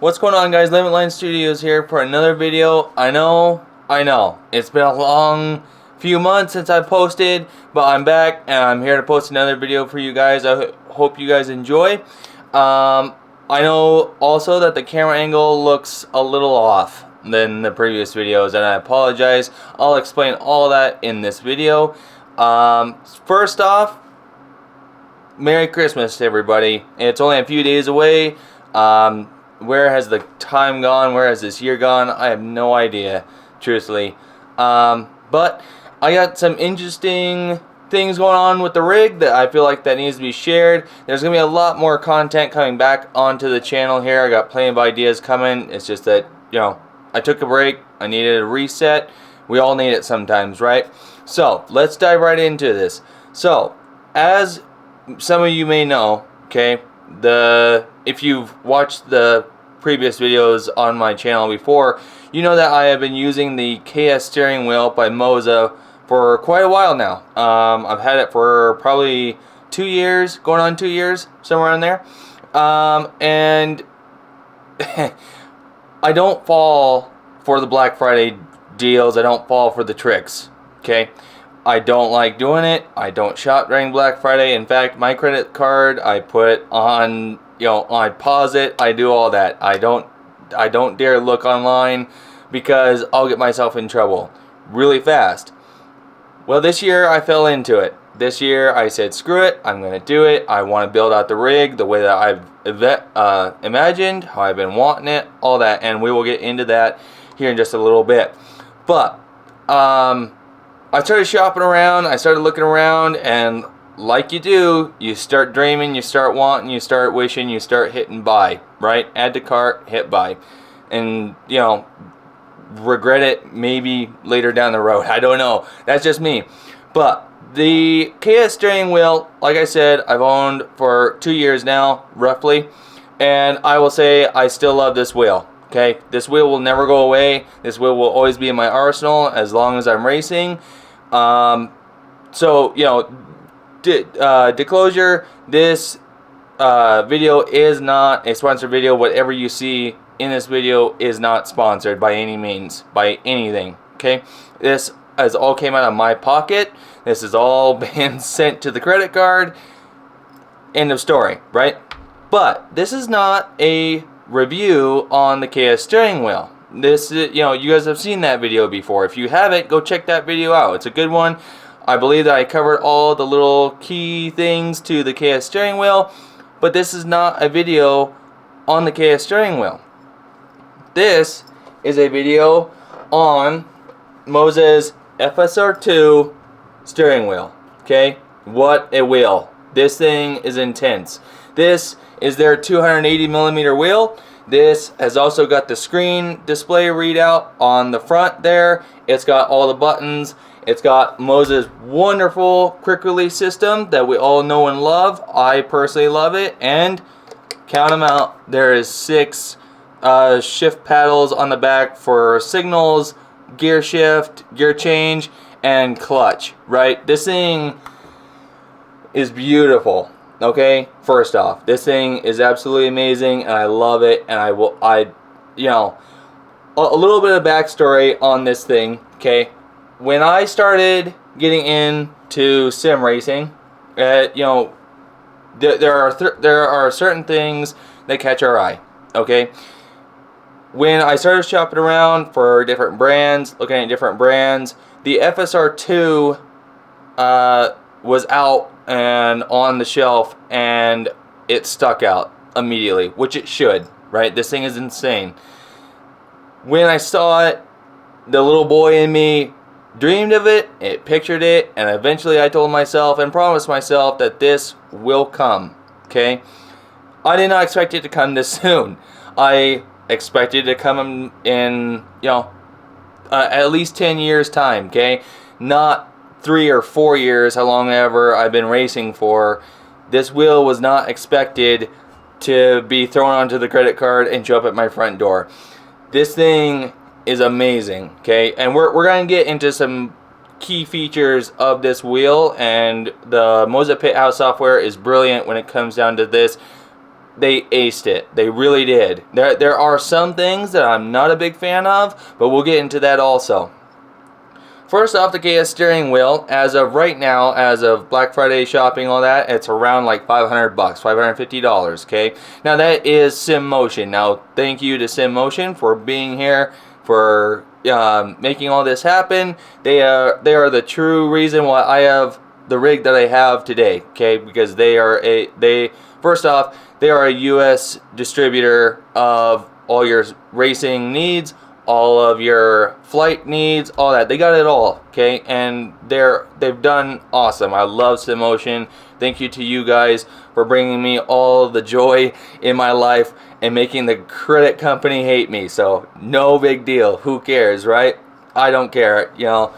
What's going on, guys? Limit Line Studios here for another video. I know, it's been a long few months since I posted, but I'm back and I'm here to post another video for you guys. I hope you guys enjoy. I know also that the camera angle looks a little off than the previous videos, and I apologize. I'll explain all that in this video. First off, Merry Christmas to everybody. It's only a few days away. Where has the time gone? Where has this year gone? I have no idea, truthfully. But I got some interesting things going on with the rig that I feel like that needs to be shared. There's going to be a lot more content coming back onto the channel here. I got plenty of ideas coming. It's just that, you know, I took a break. I needed a reset. We all need it sometimes, right? So, let's dive right into this. So, as some of you may know, okay, if you've watched the previous videos on my channel before, you know that I have been using the KS steering wheel by MOZA for quite a while now. I've had it for probably 2 years, going on 2 years, somewhere in there. And I don't fall for the Black Friday deals. I don't fall for the tricks, okay? I don't like doing it. I don't shop during Black Friday. In fact, my credit card, I put on, I pause it. I do all that. I don't dare look online because I'll get myself in trouble really fast. Well, this year I fell into it. This year I said, screw it. I'm going to do it. I want to build out the rig the way that I've imagined, how I've been wanting it, all that. And we will get into that here in just a little bit. But, I started shopping around, I started looking around, and like you do, you start dreaming, you start wanting, you start wishing, you start hitting buy, right? Add to cart, hit buy. And, regret it maybe later down the road. I don't know. That's just me. But the KS steering wheel, like I said, I've owned for 2 years now, roughly. And I will say I still love this wheel. Okay, this wheel will never go away. This wheel will always be in my arsenal as long as I'm racing. So, disclosure, this video is not a sponsored video. Whatever you see in this video is not sponsored by any means, by anything. Okay, this has all came out of my pocket. This has all been sent to the credit card. End of story, right? But this is not a review on the KS steering wheel. This is, you guys have seen that video before. If you haven't, go check that video out. It's a good one. I believe that I covered all the little key things to the KS steering wheel, but this is not a video on the KS steering wheel. This is a video on MOZA's FSR2 steering wheel. Okay? What a wheel. This thing is intense. This is their 280mm wheel. This has also got the screen display readout on the front there. It's got all the buttons. It's got MOZA's wonderful quick release system that we all know and love. I personally love it. And count them out. There is 6 shift paddles on the back for signals, gear shift, gear change, and clutch. Right? This thing is beautiful. Okay, first off, this thing is absolutely amazing, and I love it. And a little bit of backstory on this thing. Okay, when I started getting into sim racing, there are certain things that catch our eye. Okay, when I started shopping around for different brands, looking at different brands, the FSR2 was out and on the shelf, and it stuck out immediately, which it should, right? This thing is insane. When I saw it, the little boy in me dreamed of it, it pictured it, and eventually I told myself and promised myself that this will come, okay? I did not expect it to come this soon. I expected it to come in, at least 10 years time, okay? Not 3 or 4 years, how long ever I've been racing for. This wheel was not expected to be thrown onto the credit card and show up at my front door. This thing is amazing, okay? And we're going to get into some key features of this wheel, and the MOZA Pit House software is brilliant when it comes down to this. they aced it. They really did. There are some things that I'm not a big fan of, but we'll get into that also. First off, the KS steering wheel, as of right now, as of Black Friday shopping, all that, it's around like $500, $550, okay? Now that is SimMotion. Now, thank you to SimMotion for being here, for making all this happen. They are the true reason why I have the rig that I have today, okay? Because first off, they are a U.S. distributor of all your racing needs, all of your flight needs, all that. They got it all, okay? And they've done awesome. I love SimMotion. Thank you to you guys for bringing me all the joy in my life and making the credit company hate me. So no big deal. Who cares, right? I don't care, you know.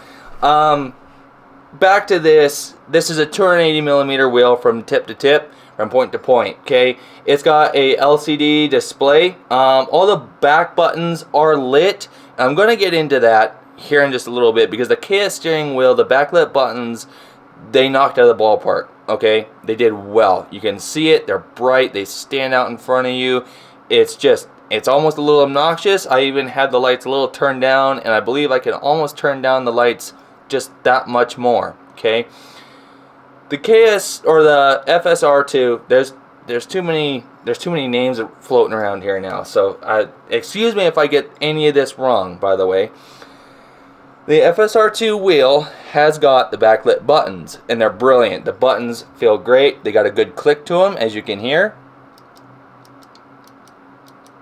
Back to this. This is a 280 millimeter wheel from tip to tip, from point to point, okay? It's got a LCD display. All the back buttons are lit. I'm going to get into that here in just a little bit, because the KS steering wheel, the backlit buttons, they knocked out of the ballpark, okay? They did well. You can see it. They're bright. They stand out in front of you. It's almost a little obnoxious. I even had the lights a little turned down, and I believe I can almost turn down the lights just that much more, okay? The KS or the FSR2, there's too many names floating around here now. So excuse me if I get any of this wrong, by the way. The FSR2 wheel has got the backlit buttons, and they're brilliant. The buttons feel great. They got a good click to them, as you can hear.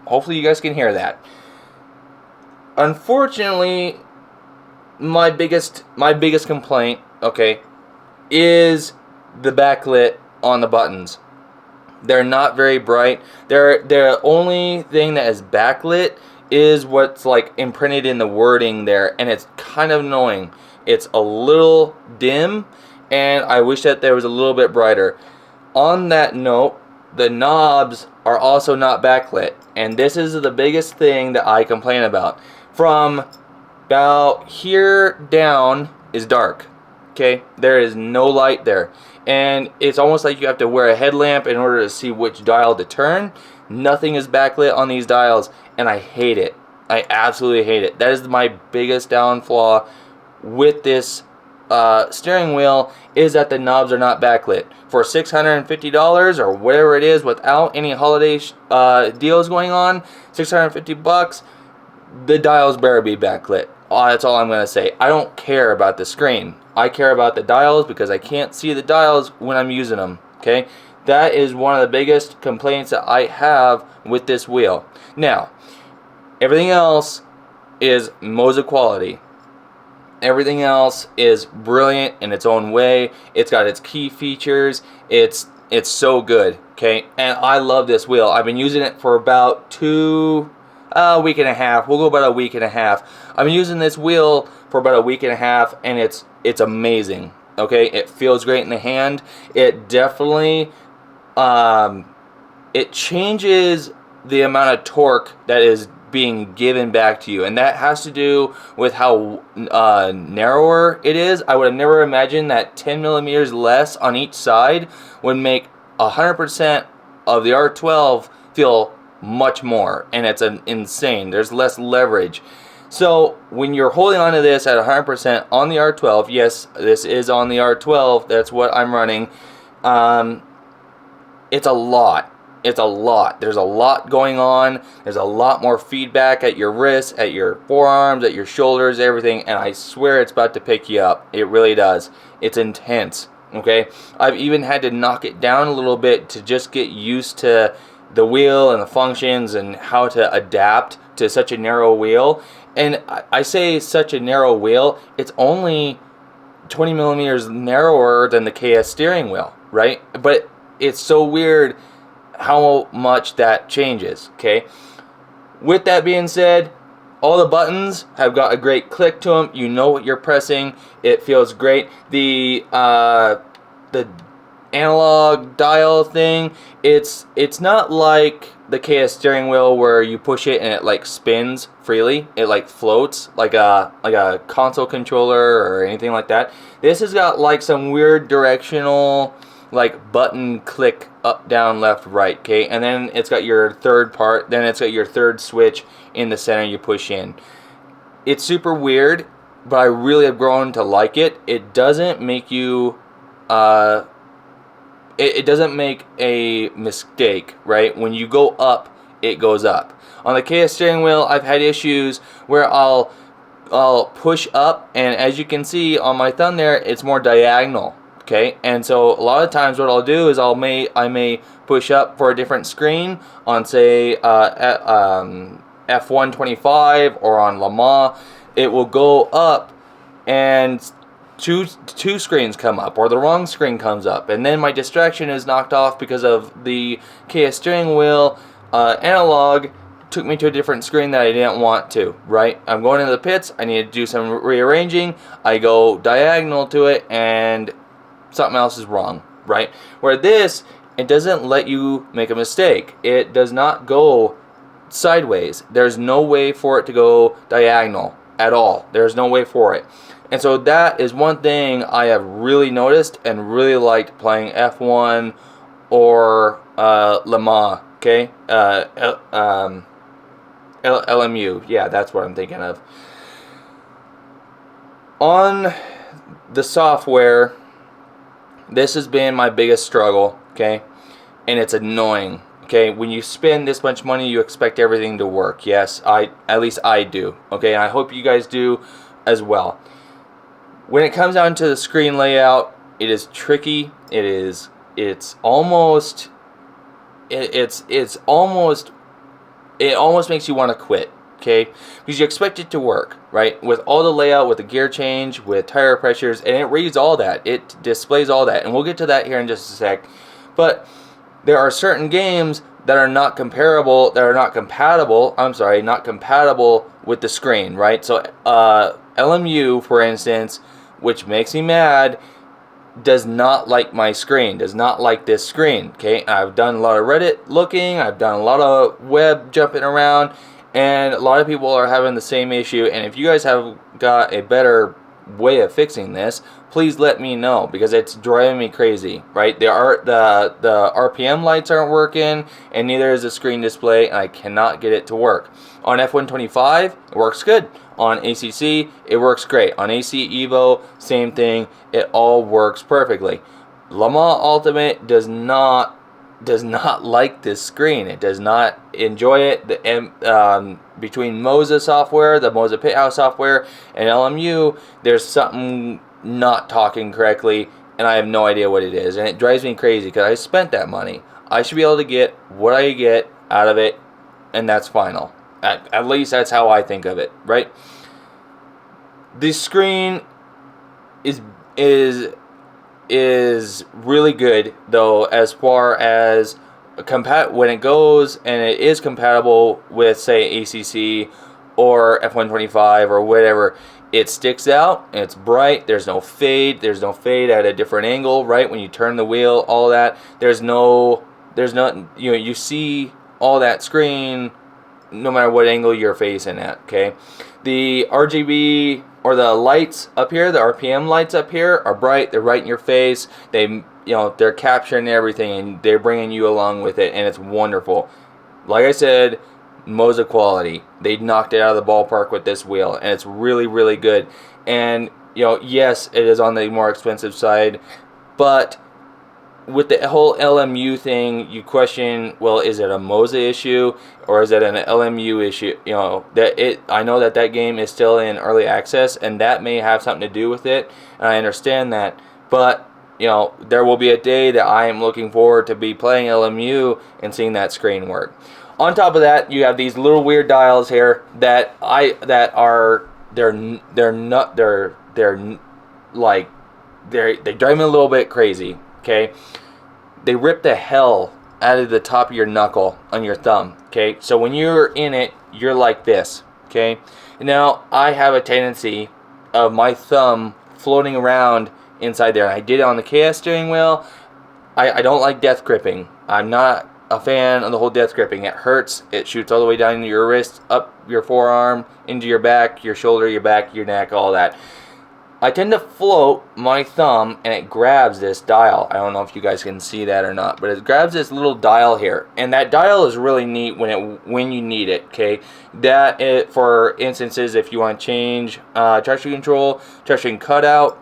Hopefully you guys can hear that. Unfortunately, my biggest complaint, okay, is the backlit on the buttons. They're not very bright. The only thing that is backlit is what's like imprinted in the wording there, and it's kind of annoying. It's a little dim, and I wish that there was a little bit brighter. On that note, the knobs are also not backlit, and this is the biggest thing that I complain about. From about here down is dark, okay? There is no light there, and it's almost like you have to wear a headlamp in order to see which dial to turn. Nothing is backlit on these dials, and I hate it. I absolutely hate it. That is my biggest downfall with this steering wheel, is that the knobs are not backlit. For $650 or whatever it is, without any holiday deals going on, $650, the dials better be backlit. That's all I'm going to say. I don't care about the screen. I care about the dials, because I can't see the dials when I'm using them, okay? That is one of the biggest complaints that I have with this wheel. Now, everything else is MOZA quality. Everything else is brilliant in its own way. It's got its key features. It's so good, okay? And I love this wheel. I've been using it for about a week and a half. We'll go about a week and a half. I've been using this wheel for about a week and a half, and it's amazing, okay? It feels great in the hand. It definitely it changes the amount of torque that is being given back to you, and that has to do with how narrower it is. I would have never imagined that 10 millimeters less on each side would make 100% of the R12 feel much more, and it's insane. There's less leverage. So when you're holding on to this at 100% on the R12, yes, this is on the R12, that's what I'm running, it's a lot. It's a lot. There's a lot going on. There's a lot more feedback at your wrists, at your forearms, at your shoulders, everything, and I swear it's about to pick you up. It really does. It's intense, okay? I've even had to knock it down a little bit to just get used to the wheel and the functions and how to adapt to such a narrow wheel. And I say such a narrow wheel, it's only 20 millimeters narrower than the KS steering wheel, right? But it's so weird how much that changes, okay? With that being said, all the buttons have got a great click to them. You know what you're pressing. It feels great. The analog dial thing, it's not like the KS steering wheel where you push it and it like spins freely. It like floats like a console controller or anything like that. This has got like some weird directional like button click up, down, left, right, okay? And then it's got your third part, then it's got your third switch in the center you push in. It's super weird, but I really have grown to like it. It doesn't make you, it doesn't make a mistake, right? When you go up, it goes up. On the KS steering wheel, I've had issues where I'll push up, and as you can see on my thumb there, it's more diagonal, okay? And so a lot of times what I'll do is I may push up for a different screen on, say, F125 or on Le Mans. It will go up and two screens come up, or the wrong screen comes up, and then my distraction is knocked off because of the KS steering wheel analog took me to a different screen that I didn't want to, right? I'm going into the pits, I need to do some rearranging, I go diagonal to it, and something else is wrong, right? Where this, it doesn't let you make a mistake. It does not go sideways. There's no way for it to go diagonal at all. There's no way for it. And so that is one thing I have really noticed and really liked playing F1 or Le Mans, okay? LMU, yeah, that's what I'm thinking of. On the software, this has been my biggest struggle, okay? And it's annoying, okay? When you spend this much money, you expect everything to work. Yes, at least I do, okay? And I hope you guys do as well. When it comes down to the screen layout, it is tricky. It almost makes you want to quit, okay? Because you expect it to work, right? With all the layout, with the gear change, with tire pressures, and it reads all that. It displays all that, and we'll get to that here in just a sec. But there are certain games that are not compatible with the screen, right? So LMU, for instance, which makes me mad, does not like my screen, does not like this screen, okay? I've done a lot of Reddit looking, I've done a lot of web jumping around, and a lot of people are having the same issue. And if you guys have got a better way of fixing this, please let me know, because it's driving me crazy, right? The RPM lights aren't working, and neither is the screen display, and I cannot get it to work. On F125, it works good. On ACC, it works great. On AC Evo, same thing. It all works perfectly. Le Mans Ultimate does not like this screen. It does not enjoy it. Between MOZA software, the MOZA Pit House software, and LMU, there's something not talking correctly, and I have no idea what it is. And it drives me crazy because I spent that money. I should be able to get what I get out of it, and that's final. At least that's how I think of it, right? The screen is really good, though, as far as when it goes, and it is compatible with, say, ACC or F125 or whatever. It sticks out, and it's bright. There's no fade at a different angle, right? When you turn the wheel, all that. You see all that screen no matter what angle you're facing at, okay? The RGB, or the lights up here, the RPM lights up here, are bright. They're right in your face. They're capturing everything, and they're bringing you along with it, and it's wonderful. Like I said, MOZA quality. They knocked it out of the ballpark with this wheel, and it's really, really good. And yes, it is on the more expensive side, but with the whole LMU thing, you question, well, is it a MOZA issue or is it an LMU issue? I know that game is still in early access, and that may have something to do with it, and I understand that. But there will be a day that I am looking forward to be playing LMU and seeing that screen work. On top of that, you have these little weird dials here they're drive me a little bit crazy. Okay, they rip the hell out of the top of your knuckle on your thumb. Okay, so when you're in it, you're like this. Okay, now I have a tendency of my thumb floating around inside there. I did it on the KS steering wheel. I don't like death gripping. I'm not a fan of the whole death gripping. It hurts. It shoots all the way down into your wrist, up your forearm, into your back, your shoulder, your back, your neck, all that. I tend to float my thumb and it grabs this dial. I don't know if you guys can see that or not, but it grabs this little dial here, and that dial is really neat when you need it. Okay, for instances if you want to change traction control, traction cutout,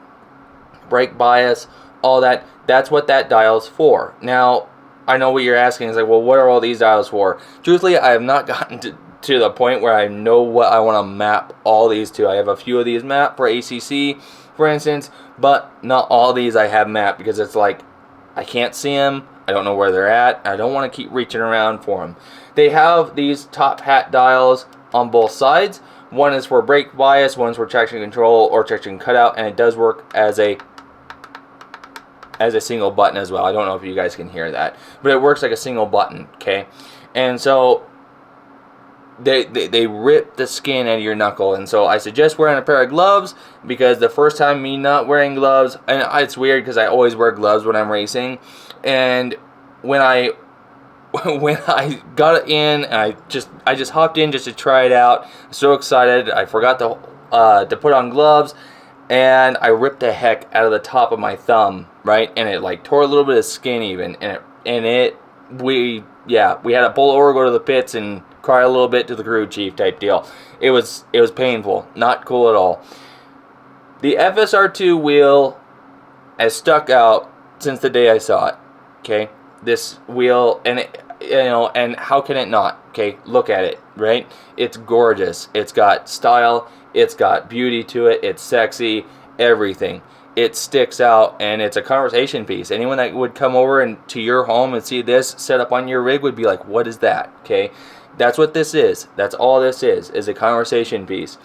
brake bias, all that. That's what that dial's for. Now, I know what you're asking is like, well, what are all these dials for? Truthfully, I have not gotten to the point where I know what I want to map all these to. I have a few of these mapped for ACC, for instance, but not all these I have mapped because it's like I can't see them. I don't know where they're at. I don't want to keep reaching around for them. They have these top hat dials on both sides. One is for brake bias, one's for traction control or traction cutout, and it does work as a single button as well. I don't know if you guys can hear that, but it works like a single button, okay? And so they rip the skin out of your knuckle, and so I suggest wearing a pair of gloves, because the first time me not wearing gloves, and it's weird because I always wear gloves when I'm racing, and when I got it in, and I just hopped in just to try it out, so excited, I forgot to put on gloves, and I ripped the heck out of the top of my thumb, right? And it like tore a little bit of skin even, we had to pull over, go to the pits, and cry a little bit to the crew chief type deal. It was painful, not cool at all. The FSR2 wheel has stuck out since the day I saw it. Okay, this wheel, and and how can it not? Okay, look at it, right? It's gorgeous. It's got style. It's got beauty to it. It's sexy. Everything. It sticks out, and it's a conversation piece. Anyone that would come over and to your home and see this set up on your rig would be like, "What is that?" Okay, that's what this is. That's all this is a conversation piece.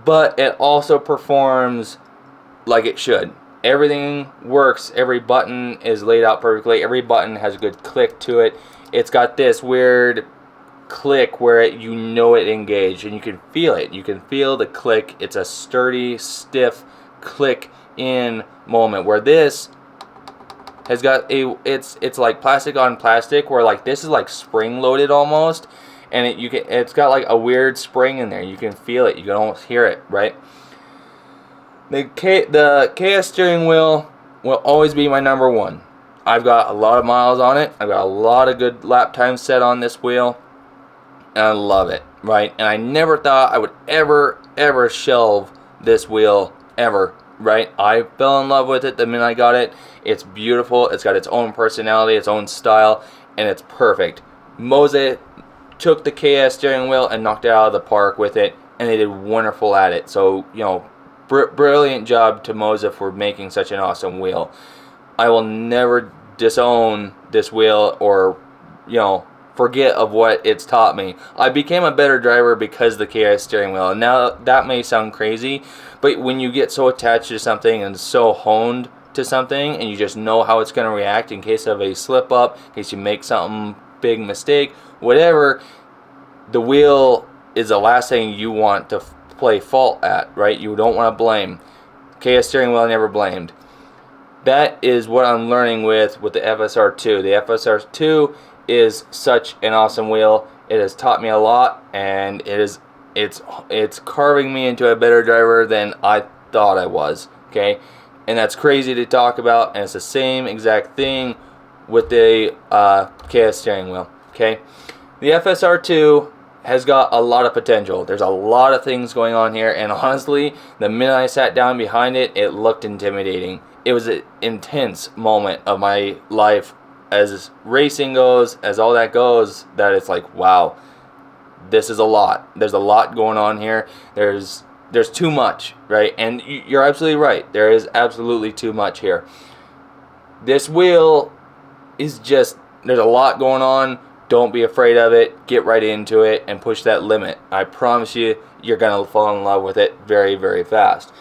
But it also performs like it should. Everything works. Every button is laid out perfectly. Every button has a good click to it. It's got this weird click where it engaged, and you can feel it. You can feel the click. It's a sturdy, stiff click in moment, where this has got it's like plastic on plastic, where like this is like spring loaded almost, and it's got like a weird spring in there. You can feel it. You can almost hear it, right? The KS steering wheel will always be my number one. I've got a lot of miles on it. I've got a lot of good lap time set on this wheel, and I love it, right? And I never thought I would ever shelve this wheel, ever, right? I fell in love with it the minute I got it. It's beautiful. It's got its own personality, its own style, and it's perfect. MOZA took the KS steering wheel and knocked it out of the park with it, and they did wonderful at it. So, brilliant job to MOZA for making such an awesome wheel. I will never disown this wheel or, forget of what it's taught me. I became a better driver because of the KS steering wheel. And now that may sound crazy, but when you get so attached to something and so honed to something, and you just know how it's going to react in case of a slip up, in case you make something big mistake, whatever, the wheel is the last thing you want to play fault at, right? You don't want to blame. KS steering wheel never blamed. That is what I'm learning with the FSR2. The FSR2 is such an awesome wheel. It has taught me a lot, and it's carving me into a better driver than I thought I was. Okay, and that's crazy to talk about, and it's the same exact thing with the KS steering wheel. Okay, the FSR2 has got a lot of potential. There's a lot of things going on here, and honestly, the minute I sat down behind it, it looked intimidating. It was an intense moment of my life as racing goes, as all that goes, that it's like, wow, this is a lot. There's a lot going on here. There's too much, right? And you're absolutely right. There is absolutely too much here. This wheel is just, there's a lot going on. Don't be afraid of it. Get right into it and push that limit. I promise you, you're going to fall in love with it very, very fast.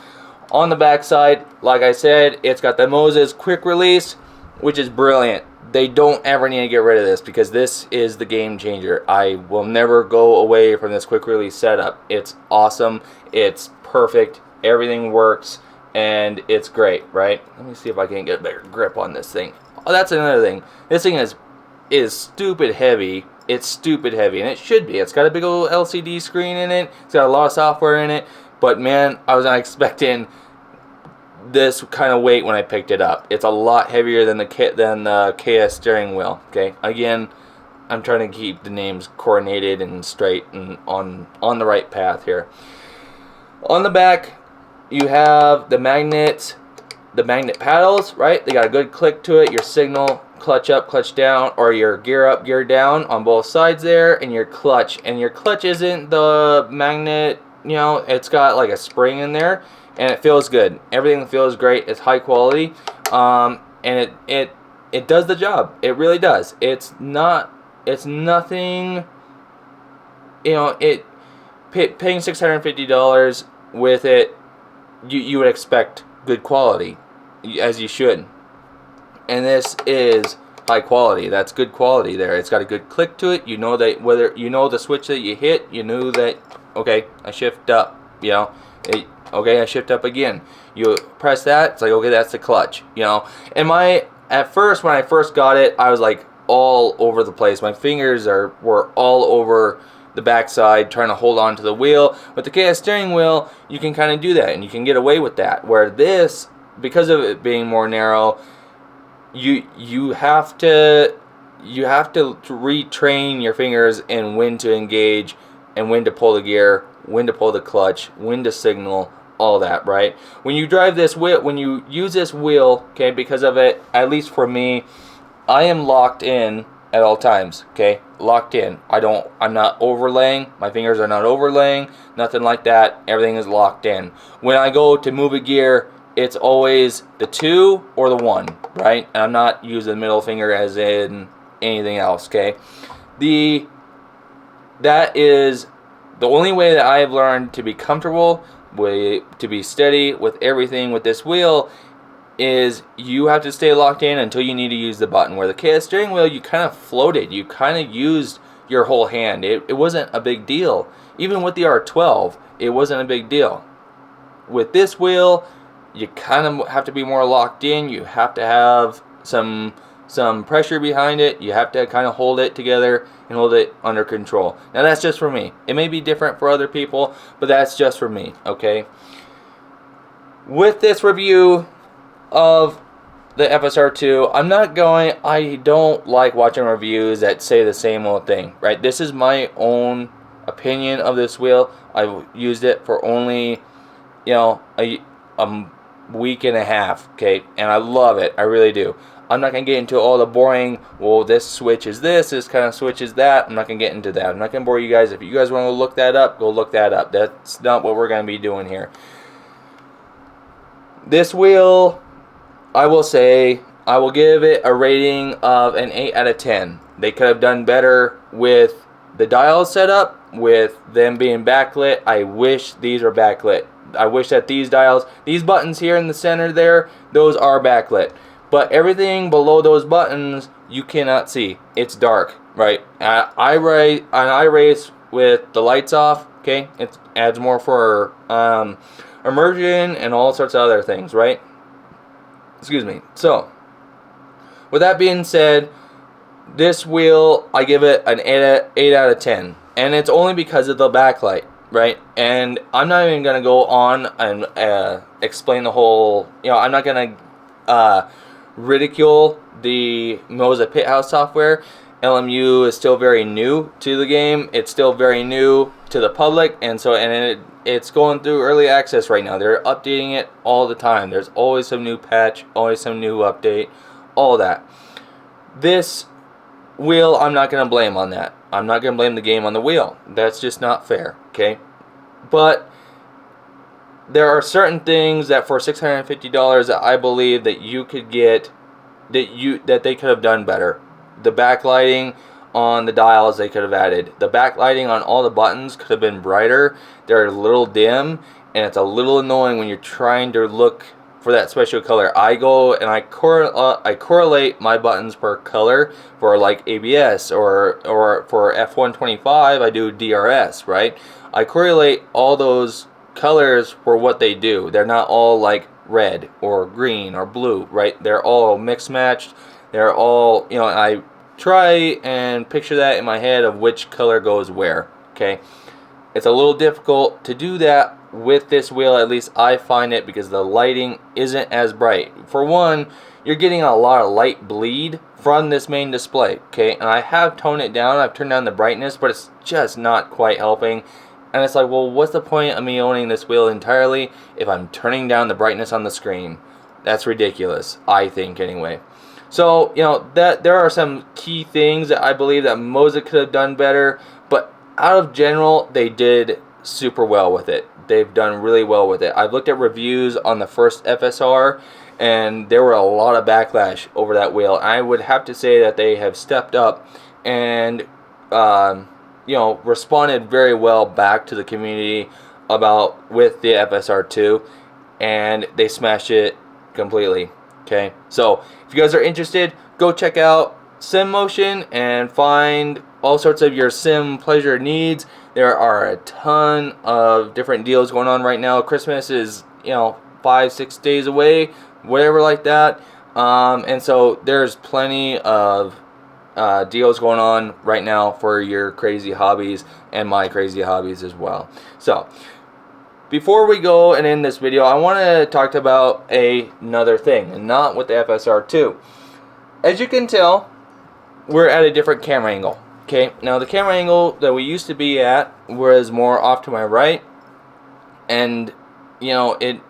On the back side, like I said, it's got the MOZA's quick release, which is brilliant. They don't ever need to get rid of this, because this is the game changer. I will never go away from this quick release setup. It's awesome. It's perfect. Everything works, and it's great, right? Let me see if I can get a better grip on this thing. Oh, that's another thing. This thing is stupid heavy. It's stupid heavy, and it should be. It's got a big old LCD screen in it. It's got a lot of software in it. But man, I was not expecting this kind of weight when I picked it up. It's a lot heavier than the KS steering wheel. Okay, again, I'm trying to keep the names coordinated and straight and on the right path here. On the back, you have the magnet paddles, right? They got a good click to it. Your signal, clutch up, clutch down, or your gear up, gear down on both sides there, and your clutch. And your clutch isn't the magnet, you know, it's got like a spring in there, and it feels good. Everything feels great. It's high quality, and it does the job. It really does. It's nothing, you know, paying $650 with it, you would expect good quality, as you should. And this is high quality. That's good quality there. It's got a good click to it. You know that whether you know the switch that you hit, you knew that, okay, I shift up, you know, okay, I shift up again. You press that, it's like, okay, that's the clutch, you know. And at first, when I first got it, I was like all over the place. My fingers were all over the backside trying to hold on to the wheel. With the KS steering wheel, you can kind of do that, and you can get away with that. Where this, because of it being more narrow, you have to retrain your fingers in when to engage and when to pull the gear, when to pull the clutch, when to signal, all that, right? When you drive this wheel, when you use this wheel, okay, because of it, at least for me, I am locked in at all times, okay? Locked in. I'm not overlaying. My fingers are not overlaying. Nothing like that. Everything is locked in. When I go to move a gear, it's always the 2 or the 1, right? And I'm not using the middle finger as in anything else, okay? That is the only way that I have learned to be comfortable, to be steady with everything with this wheel, is you have to stay locked in until you need to use the button. Where the KS steering wheel, you kind of floated. You kind of used your whole hand. It wasn't a big deal. Even with the R12, it wasn't a big deal. With this wheel, you kind of have to be more locked in. You have to have some pressure behind it. You have to kind of hold it together and hold it under control. Now that's just for me. It may be different for other people, but that's just for me, okay? With this review of the FSR2, I don't like watching reviews that say the same old thing, right? This is my own opinion of this wheel. I've used it for only, you know, a week and a half, okay, and I love it. I really do. I'm not going to get into all the boring, well, this switch is this kind of switch is that. I'm not going to get into that. I'm not going to bore you guys. If you guys want to look that up, go look that up. That's not what we're going to be doing here. This wheel, I will say, I will give it a rating of an 8 out of 10. They could have done better with the dial setup, with them being backlit. I wish these were backlit. I wish that these dials, these buttons here in the center there, those are backlit. But everything below those buttons, you cannot see. It's dark, right? I race with the lights off, okay? It adds more for immersion and all sorts of other things, right? Excuse me. So, with that being said, this wheel, I give it an 8 out of 10. And it's only because of the backlight, right? And I'm not even going to go on and explain the whole, you know, I'm not going to ridicule the MOZA Pit House software. LMU is still very new to the game. It's still very new to the public, and so it's going through early access right now. They're updating it all the time. There's always some new patch, always some new update, all that. This wheel, I'm not going to blame on that. I'm not going to blame the game on the wheel. That's just not fair, okay? But there are certain things that for $650 that I believe that you could get, that they could have done better. The backlighting on the dials they could have added. The backlighting on all the buttons could have been brighter. They're a little dim, and it's a little annoying when you're trying to look for that special color. I go and I correlate my buttons per color for like ABS or for F125 I do DRS, right? I correlate all those colors for what they do. They're not all like red or green or blue, right? They're all mixed matched. They're all, you know, I try and picture that in my head of which color goes where, okay? It's a little difficult to do that with this wheel, at least I find it, because the lighting isn't as bright. For one, you're getting a lot of light bleed from this main display, okay? And I have toned it down, I've turned down the brightness, but it's just not quite helping. And it's like, well, what's the point of me owning this wheel entirely if I'm turning down the brightness on the screen? That's ridiculous, I think, anyway. So, you know, that there are some key things that I believe that MOZA could have done better, but out of general, they did super well with it. They've done really well with it. I've looked at reviews on the first FSR, and there were a lot of backlash over that wheel. I would have to say that they have stepped up and, you know, responded very well back to the community with the FSR2, and they smashed it completely. Okay, so if you guys are interested, go check out SimMotion and find all sorts of your sim pleasure needs. There are a ton of different deals going on right now. Christmas is, you know, 5-6 days away, whatever like that. And so there's plenty of deals going on right now for your crazy hobbies and my crazy hobbies as well. So before we go and end this video, I want to talk about another thing, and not with the FSR2. As you can tell, we're at a different camera angle. Okay, now the camera angle that we used to be at was more off to my right, and you know, it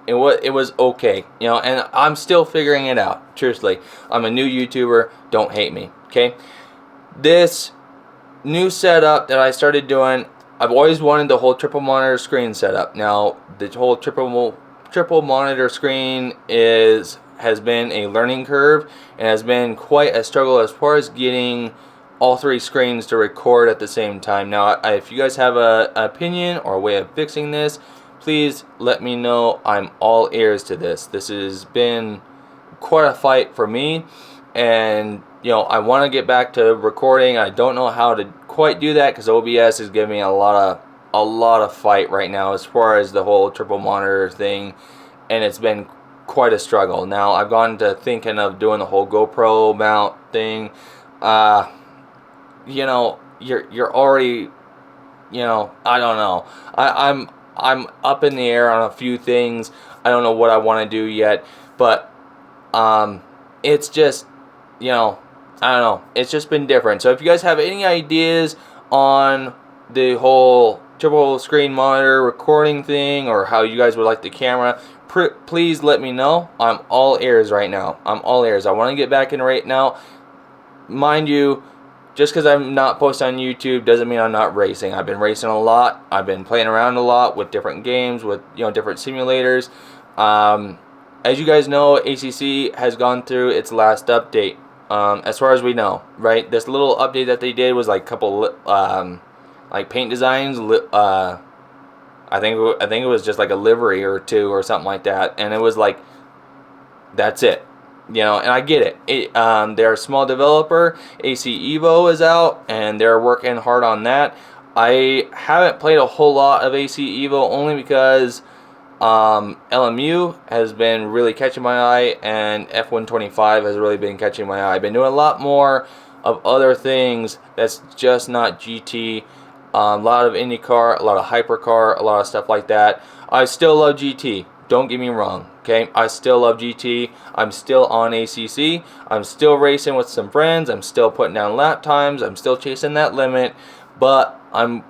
was okay, you know, and I'm still figuring it out. Truthfully, I'm a new YouTuber. Don't hate me. Okay, this new setup that I started doing, I've always wanted the whole triple monitor screen setup. Now, the whole triple monitor screen has been a learning curve and has been quite a struggle as far as getting all three screens to record at the same time. Now, if you guys have an opinion or a way of fixing this, please let me know. I'm all ears to this. This has been quite a fight for me, and you know, I want to get back to recording. I don't know how to quite do that because OBS is giving me a lot of fight right now as far as the whole triple monitor thing, and it's been quite a struggle. Now I've gone to thinking of doing the whole GoPro mount thing. You know, you're already, you know, I don't know. I'm up in the air on a few things. I don't know what I want to do yet, but it's just, you know, I don't know. It's just been different. So if you guys have any ideas on the whole triple screen monitor recording thing, or how you guys would like the camera, please let me know. I'm all ears right now. I'm all ears. I want to get back in right now. Mind you, just because I'm not posting on YouTube doesn't mean I'm not racing. I've been racing a lot. I've been playing around a lot with different games, with, you know, different simulators. As you guys know, ACC has gone through its last update. As far as we know, right? This little update that they did was like a couple like paint designs. I think it was just like a livery or two or something like that, and it was like, that's it, you know. And I get it. They're a small developer. AC Evo is out, and they're working hard on that. I haven't played a whole lot of AC Evo only because LMU has been really catching my eye, and F125 has really been catching my eye. I've been doing a lot more of other things that's just not GT. A lot of IndyCar, a lot of hypercar, a lot of stuff like that. I still love GT. Don't get me wrong, okay? I still love GT. I'm still on ACC. I'm still racing with some friends. I'm still putting down lap times. I'm still chasing that limit, but I'm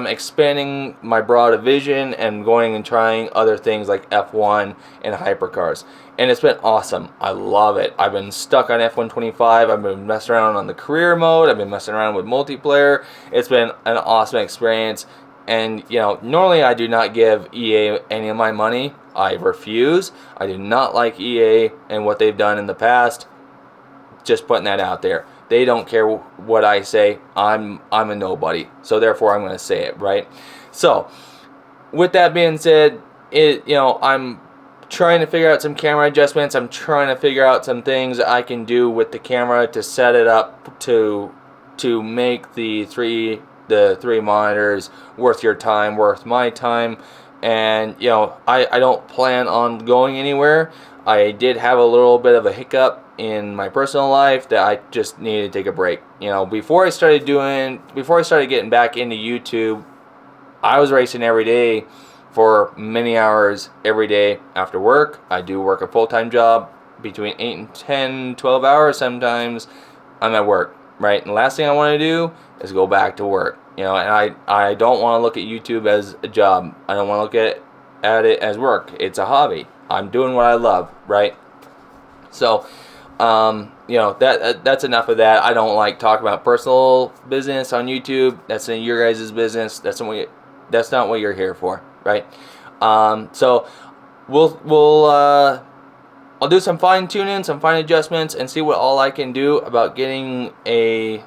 expanding my broad vision and going and trying other things like F1 and hypercars. And it's been awesome. I love it. I've been stuck on F125. I've been messing around on the career mode. I've been messing around with multiplayer. It's been an awesome experience. And, you know, normally I do not give EA any of my money. I refuse. I do not like EA and what they've done in the past. Just putting that out there. They don't care what I say. I'm a nobody. So therefore I'm going to say it, right? So with that being said, you know, I'm trying to figure out some camera adjustments. I'm trying to figure out some things I can do with the camera to set it up to make the three monitors worth your time, worth my time. And you know, I don't plan on going anywhere. I did have a little bit of a hiccup in my personal life that I just needed to take a break. You know, before I started getting back into YouTube, I was racing every day for many hours every day after work. I do work a full-time job between 8 and 10, 12 hours sometimes. I'm at work, right? And the last thing I want to do is go back to work. You know, and I don't want to look at YouTube as a job. I don't want to look at it as work. It's a hobby. I'm doing what I love, right? So, you know, that's enough of that. I don't like talking about personal business on YouTube. That's in your guys' business. That's not what you're here for, right? So I'll do some fine tuning, some fine adjustments, and see what all I can do about getting a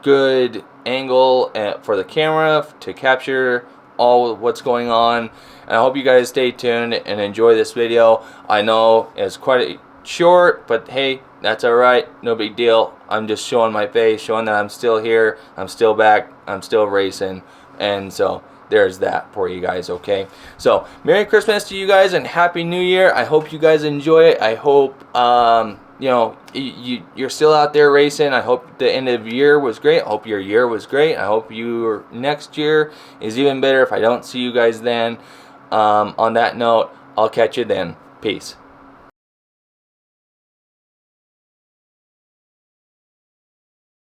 good angle for the camera to capture all what's going on. And I hope you guys stay tuned and enjoy this video. I know it's quite short, but hey, that's alright, no big deal. I'm just showing my face, showing that I'm still here, I'm still back, I'm still racing, and so there's that for you guys, okay? So, Merry Christmas to you guys and Happy New Year. I hope you guys enjoy it. I hope, you know, you're still out there racing. I hope the end of the year was great. I hope your year was great. I hope your next year is even better if I don't see you guys then. On that note, I'll catch you then. Peace.